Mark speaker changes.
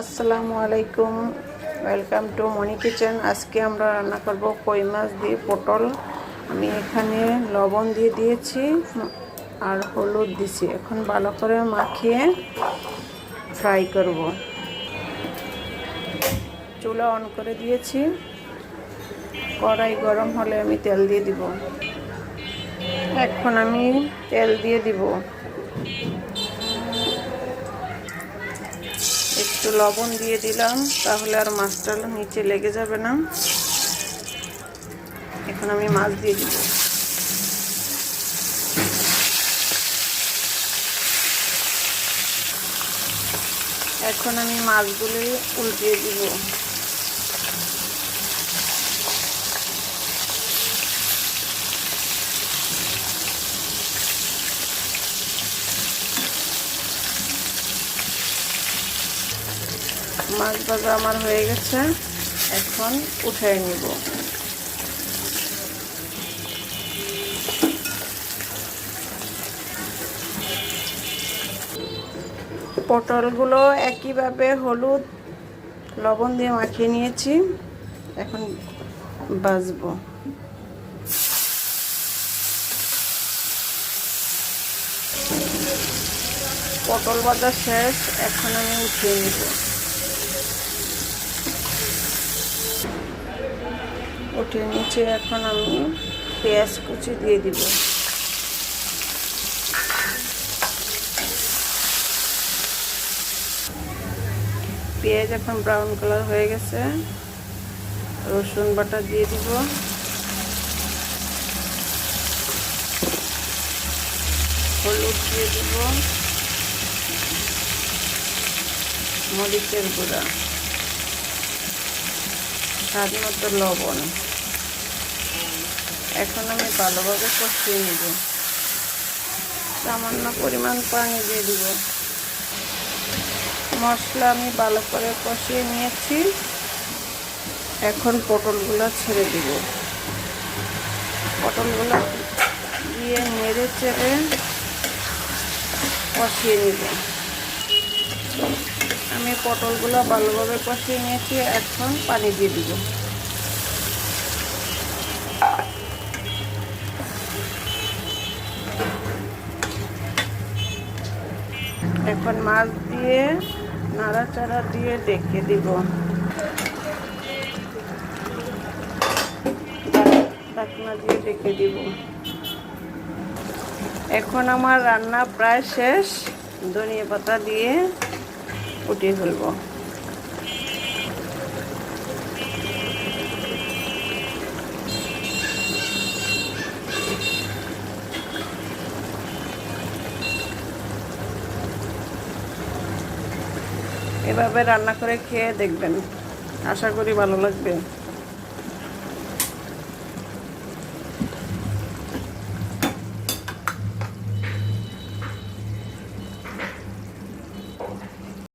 Speaker 1: আসসালামু আলাইকুম, welcome to Moni kitchen. আজকে আমরা রান্না করব কই মাছ দিয়ে পটল। আমি এখানে লবণ দিয়ে দিয়েছি আর হলুদ দিছি। এখন ভালো করে মাখিয়ে ফ্রাই করব। চুলা অন করে দিয়েছি, কড়াই গরম হলে আমি তেল দিয়ে দিব। এখন আমি তেল দিয়ে দিব, একটু লবণ দিয়ে দিলাম, তাহলে আর মাছটা নিচে লেগে যাবে না। এখন আমি মাছ দিয়ে দিব। এখন আমি মাছগুলি উল্টিয়ে দিব। মাছ ভাজা আমার হয়ে গেছে, এখন উঠিয়ে নিব। পটলগুলো একইভাবে হলুদ লবণ দিয়ে মাখিয়ে নিয়েছি, এখন ভাজবো। পটল ভাজা শেষ, এখন আমি উঠিয়ে নিব। উঠিয়ে নিচে এখন আমি পেঁয়াজ কুচি দিয়ে দিব। পেঁয়াজ এখন ব্রাউন কালার হয়ে গেছে, রসুন বাটা দিয়ে দিব। হলুদ দিয়ে দিব, মরিচের গুঁড়া, স্বাদ মতো লবণ। এখন আমি ভালোভাবে কষিয়ে নিব। সামান্য পরিমাণ পানি দিয়ে দিব। মশলা আমি ভালো করে কষিয়ে নিয়েছি, এখন পটলগুলো ছেড়ে দিব। পটলগুলো দিয়ে নেড়ে চেড়ে কষিয়ে নিব। আমি পটলগুলো ভালোভাবে কষিয়ে নিয়েছি, এখন পানি দিয়ে দিব। এখন মাছ দিয়ে নাড়াচাড়া দিয়ে ডেকে দিব। ঢাকনা দিয়ে ডেকে দিব। এখন আমার রান্না প্রায় শেষ, ধনিয়া পাতা দিয়ে উঠিয়ে ফেলব। এভাবে রান্না করে খেয়ে দেখবেন, আশা করি ভালো লাগবে।